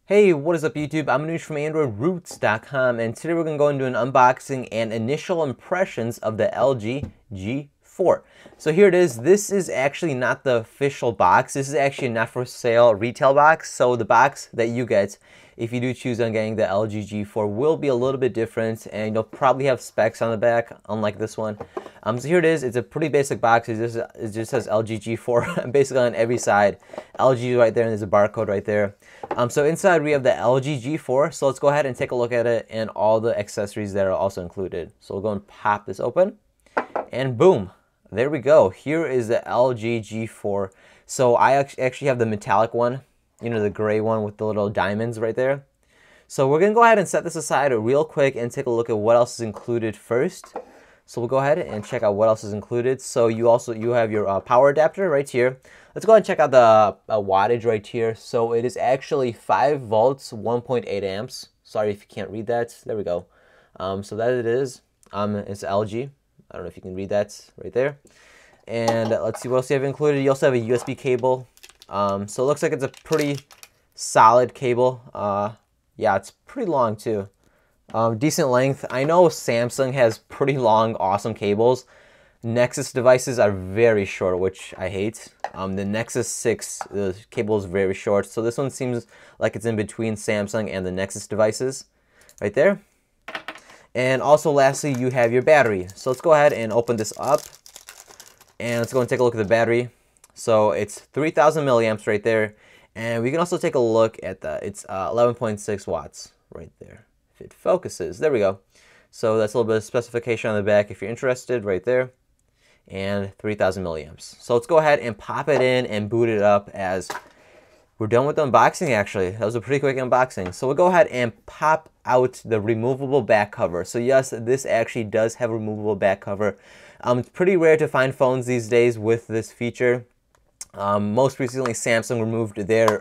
Hey, what is up YouTube? I'm Anuj from AndroidRoots.com, and today we're going to go into an unboxing and initial impressions of the LG G4. So here it is. This is actually not the official box. This is actually a not for sale retail box. So the box that you get, if you do choose on getting the LG G4, will be a little bit different, and you'll probably have specs on the back, unlike this one. So here it is. It's a pretty basic box. It just says LG G4 basically on every side. LG right there, and there's a barcode right there. So inside we have the LG G4. So let's go ahead and take a look at it and all the accessories that are also included. So we'll go and pop this open, and boom, there we go. Here is the LG G4. So I actually have the metallic one, you know, the gray one with the little diamonds right there. So we're gonna go ahead and set this aside real quick and take a look at what else is included first. So we'll go ahead and check out what else is included. So you have your power adapter right here. Let's go ahead and check out the wattage right here. So it is actually 5 volts, 1.8 amps. Sorry if you can't read that. There we go. So that it is. It's LG. I don't know if you can read that right there. And let's see what else you have included. You also have a USB cable. So it looks like it's a pretty solid cable. Yeah, it's pretty long too. Decent length. I know Samsung has pretty long, awesome cables. Nexus devices are very short, which I hate. The Nexus 6, the cable is very short. So this one seems like it's in between Samsung and the Nexus devices right there. And also lastly, you have your battery. So let's go ahead and open this up. And let's go and take a look at the battery. So it's 3,000 milliamps right there. And we can also take a look at it's 11.6 watts right there. If it focuses, there we go. So that's a little bit of specification on the back if you're interested right there. And 3,000 milliamps. So let's go ahead and pop it in and boot it up as we're done with the unboxing actually. That was a pretty quick unboxing. So we'll go ahead and pop out the removable back cover. So yes, this actually does have a removable back cover. It's pretty rare to find phones these days with this feature. Most recently, Samsung removed their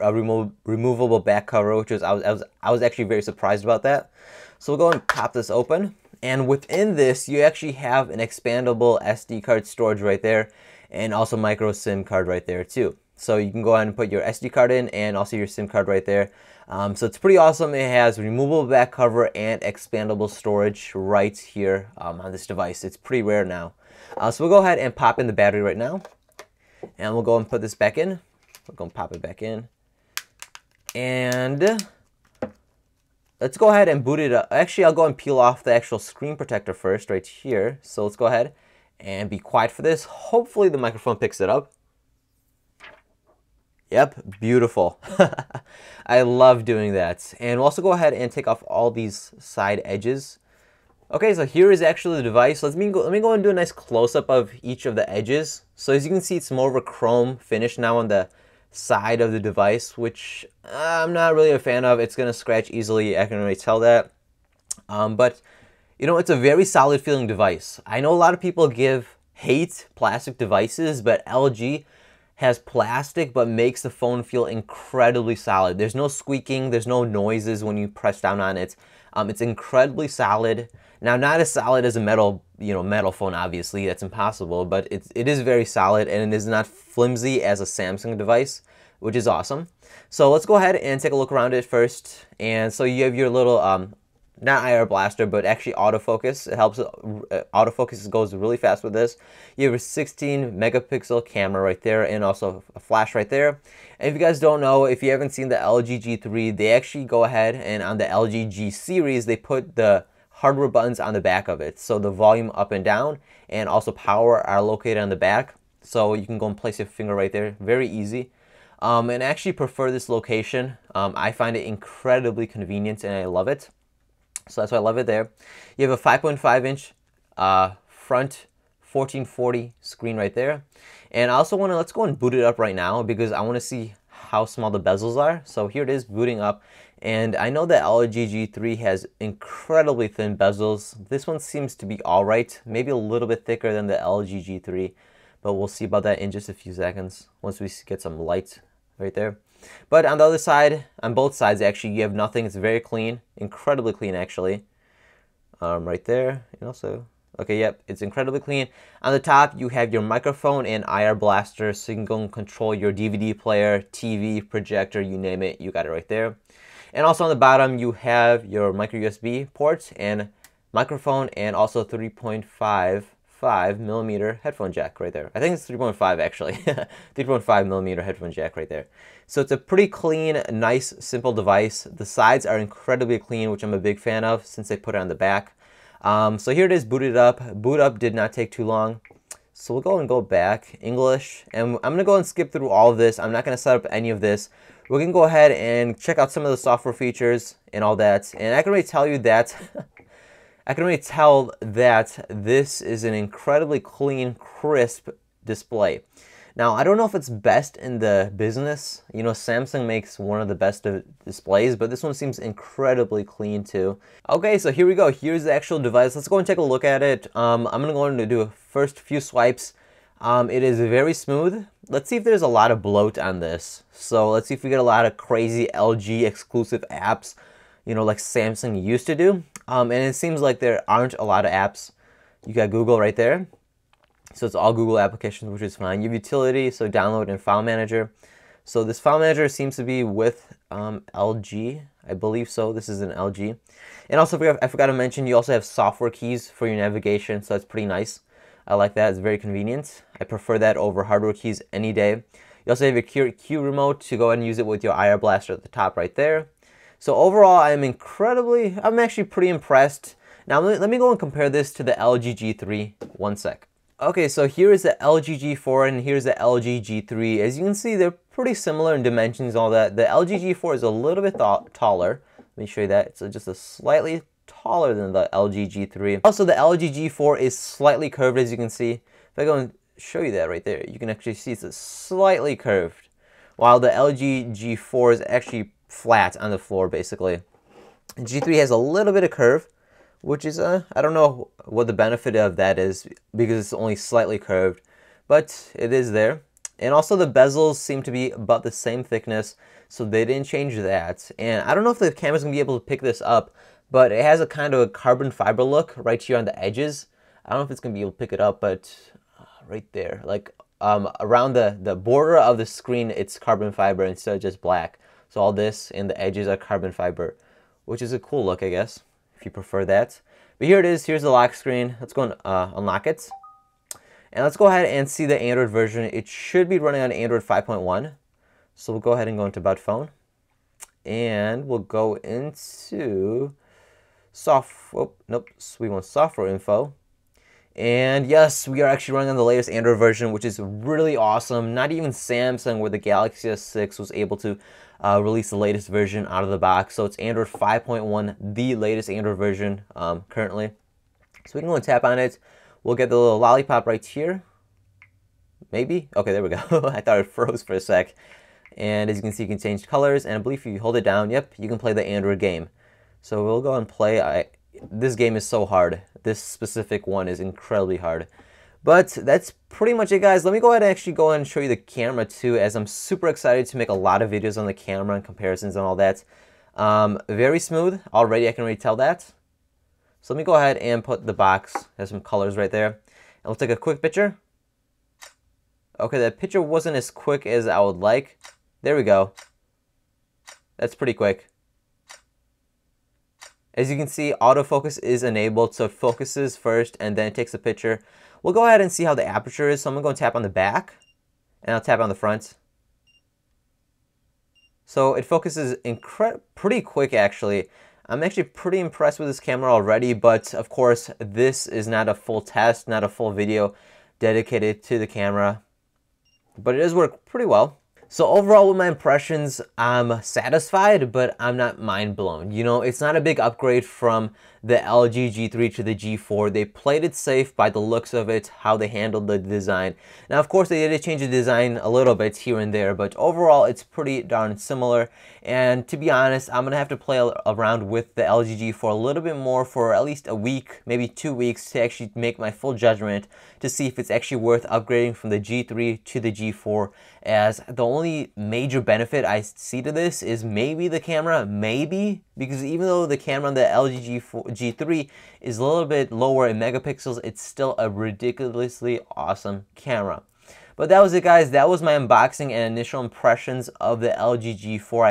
removable back cover, which I was actually very surprised about that. So we'll go and pop this open, and within this, you actually have an expandable SD card storage right there, and also micro SIM card right there too. So you can go ahead and put your SD card in, and also your SIM card right there. So it's pretty awesome. It has removable back cover and expandable storage right here on this device. It's pretty rare now. So we'll go ahead and pop in the battery right now. And we'll go and put this back in. We're going to pop it back in. And let's go ahead and boot it up. Actually, I'll go and peel off the actual screen protector first right here. So let's go ahead and be quiet for this. Hopefully the microphone picks it up. Yep, beautiful. I love doing that. And we'll also go ahead and take off all these side edges. Okay, so here is actually the device. Let me go and do a nice close-up of each of the edges. So as you can see, it's more of a chrome finish now on the side of the device, which I'm not really a fan of. It's going to scratch easily. I can already tell that. But, you know, it's a very solid feeling device. I know a lot of people hate plastic devices, but LG has plastic but makes the phone feel incredibly solid. There's no squeaking. There's no noises when you press down on it. It's incredibly solid. Now, not as solid as a metal phone, obviously, that's impossible, but it is very solid, and it is not flimsy as a Samsung device, which is awesome. So let's go ahead and take a look around it first. And so you have your little, not IR blaster, but actually autofocus. It helps, autofocus goes really fast with this. You have a 16 megapixel camera right there, and also a flash right there. And if you guys don't know, if you haven't seen the LG G3, they actually go ahead and on the LG G series, they put the hardware buttons on the back of it. So the volume up and down and also power are located on the back. So you can go and place your finger right there. Very easy. And I actually prefer this location. I find it incredibly convenient and I love it. So that's why I love it there. You have a 5.5-inch front 1440 screen right there. And I also want to, let's go and boot it up right now because I want to see how small the bezels are. So here it is booting up. And I know the LG G3 has incredibly thin bezels. This one seems to be all right, maybe a little bit thicker than the LG G3, but we'll see about that in just a few seconds once we get some light right there. But on the other side, on both sides actually, you have nothing. It's very clean, incredibly clean actually. Right there, and also Okay, yep, it's incredibly clean. On the top, you have your microphone and IR blaster, so you can go and control your DVD player, TV, projector, you name it, you got it right there. And also on the bottom, you have your micro USB ports and microphone, and also 3.55 millimeter headphone jack right there. I think it's 3.5 actually. 3.5 millimeter headphone jack right there. So it's a pretty clean, nice, simple device. The sides are incredibly clean, which I'm a big fan of since they put it on the back. So here it is booted up. Boot up did not take too long. So we'll go back, English, and I'm gonna go and skip through all of this. I'm not gonna set up any of this. We're gonna go ahead and check out some of the software features and all that. And I can already tell you that, I can already tell that this is an incredibly clean, crisp display. Now, I don't know if it's best in the business. You know, Samsung makes one of the best displays, but this one seems incredibly clean too. Okay, so here we go. Here's the actual device. Let's go and take a look at it. I'm gonna go and do a first few swipes. It is very smooth. Let's see if there's a lot of bloat on this. So let's see if we get a lot of crazy LG exclusive apps, you know, like Samsung used to do. And it seems like there aren't a lot of apps. You got Google right there. So it's all Google applications, which is fine. You have utility, so download and file manager. So this file manager seems to be with LG, I believe so. This is an LG. And also, I forgot to mention, you also have software keys for your navigation, so that's pretty nice. I like that, it's very convenient. I prefer that over hardware keys any day. You also have your Q remote to go ahead and use it with your IR blaster at the top right there. So overall, I'm actually pretty impressed. Now let me go and compare this to the LG G3, one sec. Okay, so here is the LG G4 and here's the LG G3. As you can see, they're pretty similar in dimensions and all that. The LG G4 is a little bit taller. Let me show you that. It's just a slightly taller than the LG G3. Also, the LG G4 is slightly curved, as you can see. If I go and show you that right there, you can actually see it's slightly curved, while the LG G4 is actually flat on the floor, basically. And G3 has a little bit of curve, which is, I don't know what the benefit of that is because it's only slightly curved, but it is there. And also the bezels seem to be about the same thickness, so they didn't change that. And I don't know if the camera's gonna be able to pick this up, but it has a kind of a carbon fiber look right here on the edges. I don't know if it's gonna be able to pick it up, but right there, like around the border of the screen, it's carbon fiber instead of just black. So all this and the edges are carbon fiber, which is a cool look, I guess, if you prefer that. But here it is, here's the lock screen. Let's go and unlock it. And let's go ahead and see the Android version. It should be running on Android 5.1. So we'll go ahead and go into About Phone. And we'll go into we want software info. And yes, we are actually running on the latest Android version, which is really awesome. Not even Samsung, where the Galaxy S6 was able to release the latest version out of the box. So it's Android 5.1, the latest Android version currently. So we can go and tap on it. We'll get the little lollipop right here. Maybe? Okay, there we go. I thought it froze for a sec. And as you can see, you can change colors. And I believe if you hold it down, yep, you can play the Android game. So we'll go and play. This game is so hard. This specific one is incredibly hard. But that's pretty much it, guys. Let me go ahead and actually go and show you the camera too, as I'm super excited to make a lot of videos on the camera and comparisons and all that. Very smooth. Already, I can already tell that. So let me go ahead and put the box. There's some colors right there. And we'll take a quick picture. Okay, that picture wasn't as quick as I would like. There we go. That's pretty quick. As you can see, autofocus is enabled, so it focuses first and then it takes a picture. We'll go ahead and see how the aperture is. So I'm going to go and tap on the back, and I'll tap on the front. So it focuses pretty quick, actually. I'm actually pretty impressed with this camera already, but of course, this is not a full test, not a full video dedicated to the camera, but it does work pretty well. So overall, with my impressions, I'm satisfied, but I'm not mind blown. You know, it's not a big upgrade from the LG G3 to the G4. They played it safe by the looks of it, how they handled the design. Now, of course, they did change the design a little bit here and there, but overall, it's pretty darn similar. And to be honest, I'm gonna have to play around with the LG G4 a little bit more for at least a week, maybe 2 weeks, to actually make my full judgment to see if it's actually worth upgrading from the G3 to the G4, as the only only major benefit I see to this is maybe the camera, because even though the camera on the LG G3 is a little bit lower in megapixels, it's still a ridiculously awesome camera. But that was it, guys. That was my unboxing and initial impressions of the LG G4.